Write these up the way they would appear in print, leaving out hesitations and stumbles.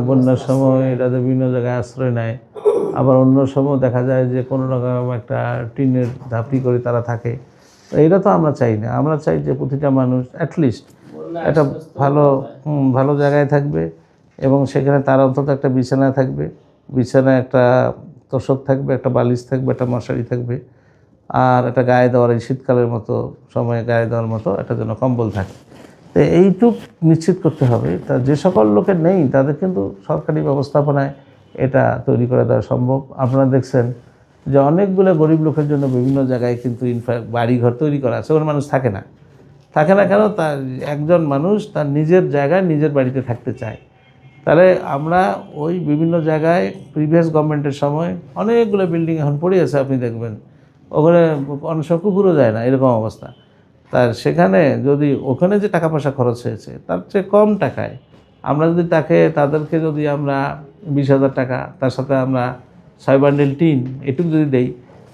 বন্যার সময় এটাতে বিভিন্ন জায়গায় আশ্রয় নেয়, আবার অন্য সময় দেখা যায় যে কোনো রকম একটা টিনের ধাপি করে তারা থাকে। তো এটা তো আমরা চাই না। আমরা চাই যে প্রতিটা মানুষ অ্যাটলিস্ট একটা ভালো ভালো জায়গায় থাকবে এবং সেখানে তার অন্তত একটা বিছানা থাকবে, বিছানায় একটা তোশক থাকবে, একটা বালিশ থাকবে, একটা মশারি থাকবে, আর একটা গায়ে দেওয়ার এই শীতকালের মতো সময়ে গায়ে দেওয়ার মতো একটা যেন কম্বল থাকে। তো এইটুক নিশ্চিত করতে হবে। তা যে সকল লোকের নেই তাদের কিন্তু সরকারি ব্যবস্থাপনায় এটা তৈরি করে দেওয়া সম্ভব। আপনারা দেখছেন যে অনেকগুলো গরিব লোকের জন্য বিভিন্ন জায়গায় কিন্তু ইনফ্যাক্ট বাড়িঘর তৈরি করা আছে, ওখানে মানুষ থাকে না। থাকে না কেন? তার একজন মানুষ তার নিজের জায়গায় নিজের বাড়িতে থাকতে চায়। তাহলে আমরা ওই বিভিন্ন জায়গায় প্রিভিয়াস গভর্নমেন্টের সময় অনেকগুলো বিল্ডিং এখন পড়ে আছে, আপনি দেখবেন ওখানে অনেক সময় কুকুরও যায় না, এরকম অবস্থা। তার সেখানে যদি ওখানে যে টাকা পয়সা খরচ হয়েছে তার চেয়ে কম টাকায় আমরা যদি তাদেরকে যদি আমরা 20,000 টাকা, তার সাথে আমরা 6 বান্ডিল টিন এটুকু যদি দেই,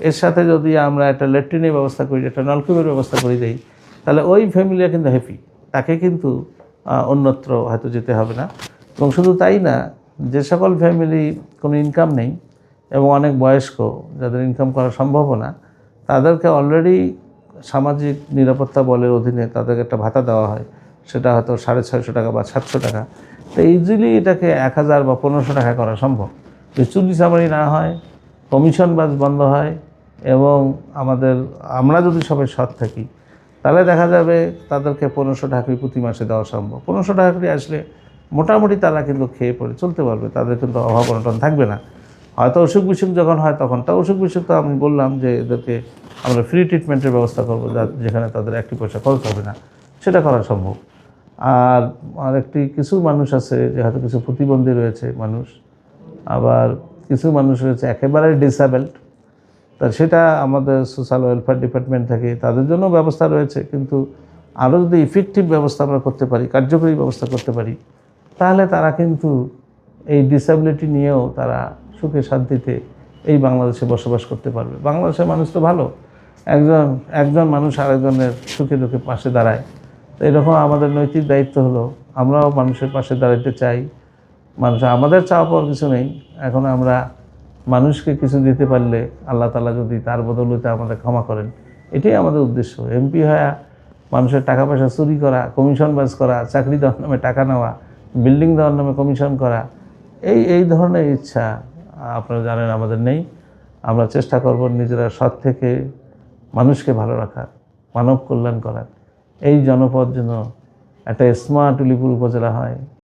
এর সাথে যদি আমরা একটা ল্যাট্রিনের ব্যবস্থা করি, একটা নলকূপের ব্যবস্থা করে দেই, তাহলে ওই ফ্যামিলিটা কিন্তু হ্যাপি। তাকে কিন্তু অন্যত্র হয়তো যেতে হবে না। এবং শুধু তাই না, যে সকল ফ্যামিলি কোনো ইনকাম নেই এবং অনেক বয়স্ক, যাদের ইনকাম করা সম্ভব না, তাদেরকে অলরেডি সামাজিক নিরাপত্তা বলের অধীনে তাদেরকে একটা ভাতা দেওয়া হয়, সেটা হয়তো 650 টাকা বা 700 টাকা। তো ইজিলি এটাকে 1000 বা 1500 টাকা করা সম্ভব। যে চুরি চামারি না হয়, কমিশন বাজ বন্ধ হয় এবং আমরা যদি সবাই সৎ থাকি, তাহলে দেখা যাবে তাদেরকে 1500 টাকা করে প্রতি মাসে দেওয়া সম্ভব। 1500 টাকা করে আসলে মোটামুটি তারা কিন্তু খেয়ে পড়ে চলতে পারবে, তাদের কিন্তু অভাব অনটন থাকবে না। হয়তো অসুখ বিসুখ যখন হয় তখন তা অসুখ বিসুখ তো আমি বললাম যে এদেরকে আমরা ফ্রি ট্রিটমেন্টের ব্যবস্থা করবো, যেখানে তাদের একটি পয়সা খরচ হবে না, সেটা করা সম্ভব। আর কিছু মানুষ আছে যে হয়তো কিছু প্রতিবন্ধী রয়েছে মানুষ, আবার কিছু মানুষ রয়েছে একেবারে ডিসেবলড, তা সেটা আমাদের সোশ্যাল ওয়েলফেয়ার ডিপার্টমেন্ট থেকে তাদের জন্য ব্যবস্থা রয়েছে। কিন্তু আরও যদি ইফেক্টিভ ব্যবস্থা আমরা করতে পারি, কার্যকরী ব্যবস্থা করতে পারি, তাহলে তারা কিন্তু এই ডিসেবিলিটি নিয়েও তারা সুখে শান্তিতে এই বাংলাদেশে বসবাস করতে পারবে। বাংলাদেশের মানুষ তো ভালো, একজন মানুষ আরেকজনের সুখে দুঃখে পাশে দাঁড়ায়। তো এরকম আমাদের নৈতিক দায়িত্ব হলো আমরাও মানুষের পাশে দাঁড়াতে চাই। আমাদের চাওয়া পাওয়ার কিছু নেই, এখন আমরা মানুষকে কিছু দিতে পারলে আল্লাহ তাআলা যদি তার বদৌলতে আমাদের ক্ষমা করেন, এটাই আমাদের উদ্দেশ্য। এমপি হয়ে মানুষের টাকা পয়সা চুরি করা, কমিশন বাজ করা, চাকরি দেওয়ার নামে টাকা নেওয়া, বিল্ডিং দেওয়ার নামে কমিশন করা, এই ধরনের ইচ্ছা আপনারা জানেন আমাদের নেই। আমরা চেষ্টা করব নিজেরা সৎ থেকে মানুষকে ভালো রাখার, মানব কল্যাণ করার। এই জনপদ যেন একটা স্মার্ট উলিপুর উপজেলা হয়,